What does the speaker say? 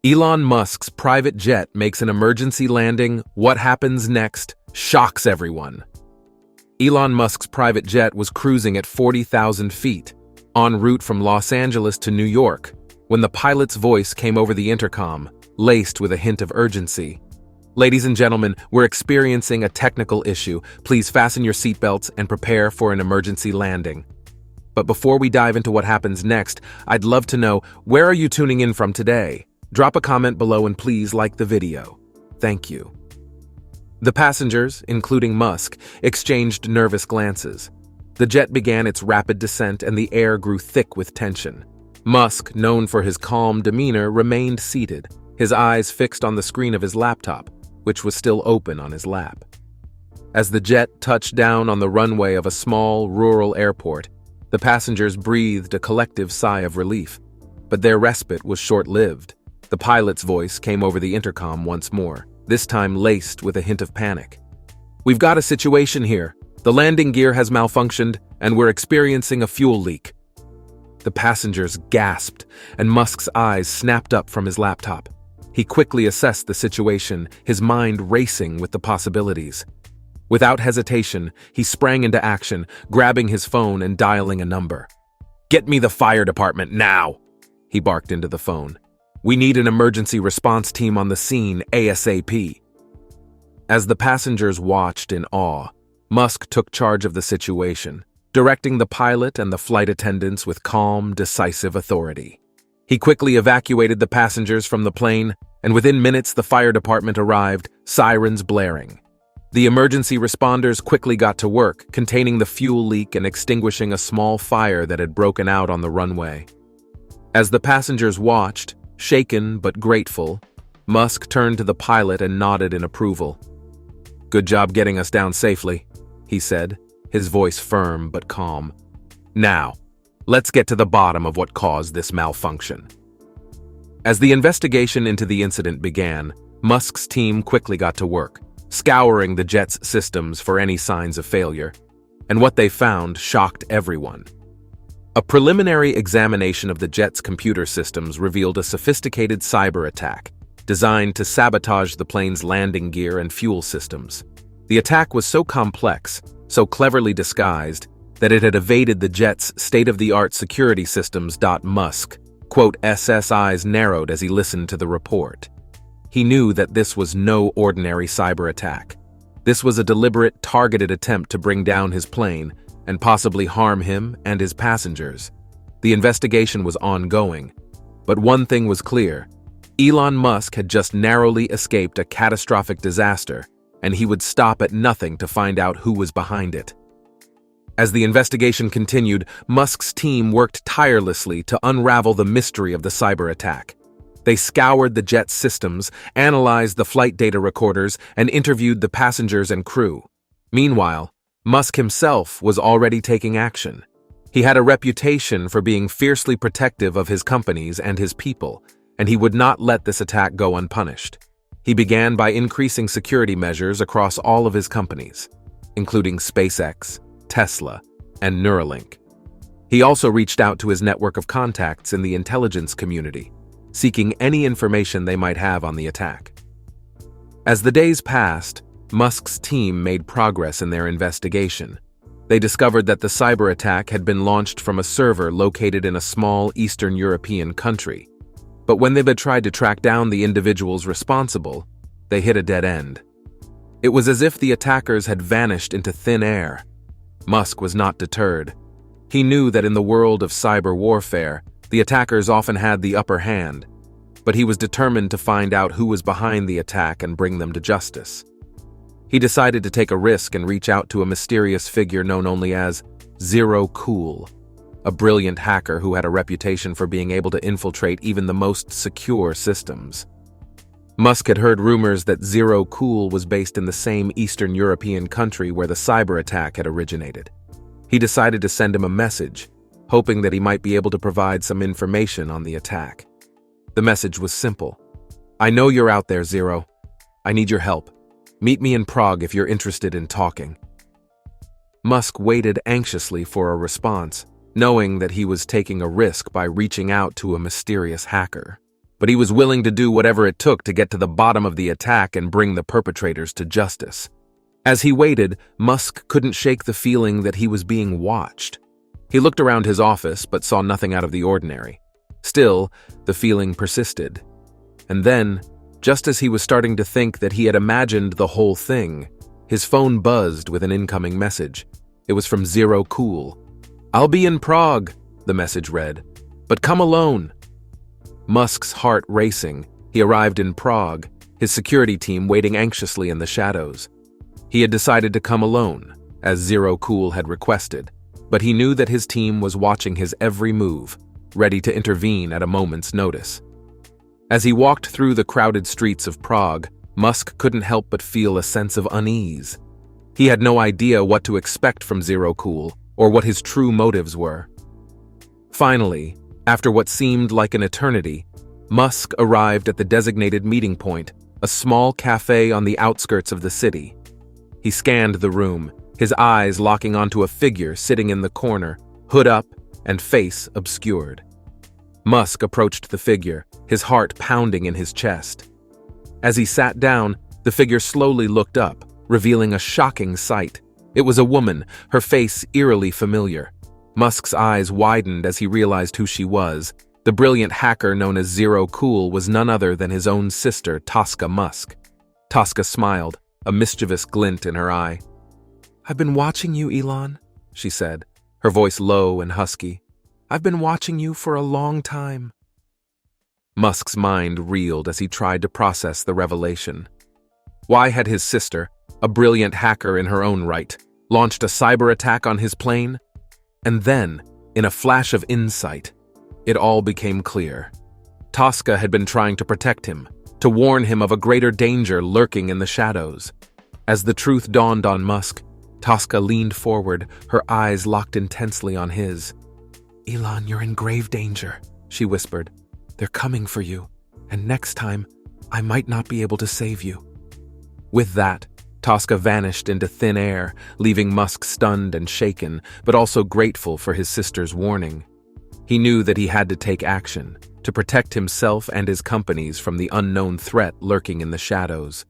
Elon Musk's private jet makes an emergency landing. What happens next shocks everyone. Elon Musk's private jet was cruising at 40,000 feet, en route from Los Angeles to New York, when the pilot's voice came over the intercom, laced with a hint of urgency. Ladies and gentlemen, we're experiencing a technical issue. Please fasten your seatbelts and prepare for an emergency landing. But before we dive into what happens next, I'd love to know, where are you tuning in from today? Drop a comment below and please like the video. Thank you. The passengers, including Musk, exchanged nervous glances. The jet began its rapid descent and the air grew thick with tension. Musk, known for his calm demeanor, remained seated, his eyes fixed on the screen of his laptop, which was still open on his lap. As the jet touched down on the runway of a small, rural airport, the passengers breathed a collective sigh of relief. But their respite was short-lived. The pilot's voice came over the intercom once more, this time laced with a hint of panic. "We've got a situation here. The landing gear has malfunctioned, and we're experiencing a fuel leak." The passengers gasped, and Musk's eyes snapped up from his laptop. He quickly assessed the situation, his mind racing with the possibilities. Without hesitation, he sprang into action, grabbing his phone and dialing a number. "Get me the fire department now!" he barked into the phone. "We need an emergency response team on the scene ASAP." As the passengers watched in awe, Musk took charge of the situation, directing the pilot and the flight attendants with calm, decisive authority. He quickly evacuated the passengers from the plane, and within minutes the fire department arrived, sirens blaring. The emergency responders quickly got to work, containing the fuel leak and extinguishing a small fire that had broken out on the runway. As the passengers watched, shaken but grateful, Musk turned to the pilot and nodded in approval. "Good job getting us down safely," he said, his voice firm but calm. "Now, let's get to the bottom of what caused this malfunction." As the investigation into the incident began, Musk's team quickly got to work, scouring the jet's systems for any signs of failure, and what they found shocked everyone. A preliminary examination of the jet's computer systems revealed a sophisticated cyber attack designed to sabotage the plane's landing gear and fuel systems. The attack was so complex, so cleverly disguised, that it had evaded the jet's state-of-the-art security systems. Musk, Musk's eyes narrowed as he listened to the report. He knew that this was no ordinary cyber attack. This was a deliberate, targeted attempt to bring down his plane and possibly harm him and his passengers. The investigation was ongoing, but one thing was clear: Elon Musk had just narrowly escaped a catastrophic disaster, and he would stop at nothing to find out who was behind it. As the investigation continued, Musk's team worked tirelessly to unravel the mystery of the cyber attack. They scoured the jet's systems, analyzed the flight data recorders, and interviewed the passengers and crew. Meanwhile, Musk himself was already taking action. He had a reputation for being fiercely protective of his companies and his people, and he would not let this attack go unpunished. He began by increasing security measures across all of his companies, including SpaceX, Tesla, and Neuralink. He also reached out to his network of contacts in the intelligence community, seeking any information they might have on the attack. As the days passed, Musk's team made progress in their investigation. They discovered that the cyber attack had been launched from a server located in a small Eastern European country. But when they had tried to track down the individuals responsible, they hit a dead end. It was as if the attackers had vanished into thin air. Musk was not deterred. He knew that in the world of cyber warfare, the attackers often had the upper hand, but he was determined to find out who was behind the attack and bring them to justice. He decided to take a risk and reach out to a mysterious figure known only as Zero Cool, a brilliant hacker who had a reputation for being able to infiltrate even the most secure systems. Musk had heard rumors that Zero Cool was based in the same Eastern European country where the cyber attack had originated. He decided to send him a message, hoping that he might be able to provide some information on the attack. The message was simple. "I know you're out there, Zero. I need your help. Meet me in Prague if you're interested in talking." Musk waited anxiously for a response, knowing that he was taking a risk by reaching out to a mysterious hacker. but he was willing to do whatever it took to get to the bottom of the attack and bring the perpetrators to justice. As he waited, Musk couldn't shake the feeling that he was being watched. He looked around his office but saw nothing out of the ordinary. Still, the feeling persisted. And then, just as he was starting to think that he had imagined the whole thing, his phone buzzed with an incoming message. It was from Zero Cool. "I'll be in Prague," the message read, "but come alone." Musk's heart racing, he arrived in Prague, his security team waiting anxiously in the shadows. He had decided to come alone, as Zero Cool had requested, but he knew that his team was watching his every move, ready to intervene at a moment's notice. As he walked through the crowded streets of Prague, Musk couldn't help but feel a sense of unease. He had no idea what to expect from Zero Cool, or what his true motives were. Finally, after what seemed like an eternity, Musk arrived at the designated meeting point, a small cafe on the outskirts of the city. He scanned the room, his eyes locking onto a figure sitting in the corner, hood up and face obscured. Musk approached the figure, his heart pounding in his chest. As he sat down, the figure slowly looked up, revealing a shocking sight. It was a woman, her face eerily familiar. Musk's eyes widened as he realized who she was. The brilliant hacker known as Zero Cool was none other than his own sister, Tosca Musk. Tosca smiled, a mischievous glint in her eye. "I've been watching you, Elon," she said, her voice low and husky. "I've been watching you for a long time." Musk's mind reeled as he tried to process the revelation. Why had his sister, a brilliant hacker in her own right, launched a cyber attack on his plane? And then, in a flash of insight, it all became clear. Tosca had been trying to protect him, to warn him of a greater danger lurking in the shadows. As the truth dawned on Musk, Tosca leaned forward, her eyes locked intensely on his. "Elon, you're in grave danger," she whispered. "They're coming for you, and next time, I might not be able to save you." With that, Tosca vanished into thin air, leaving Musk stunned and shaken, but also grateful for his sister's warning. He knew that he had to take action, to protect himself and his companies from the unknown threat lurking in the shadows.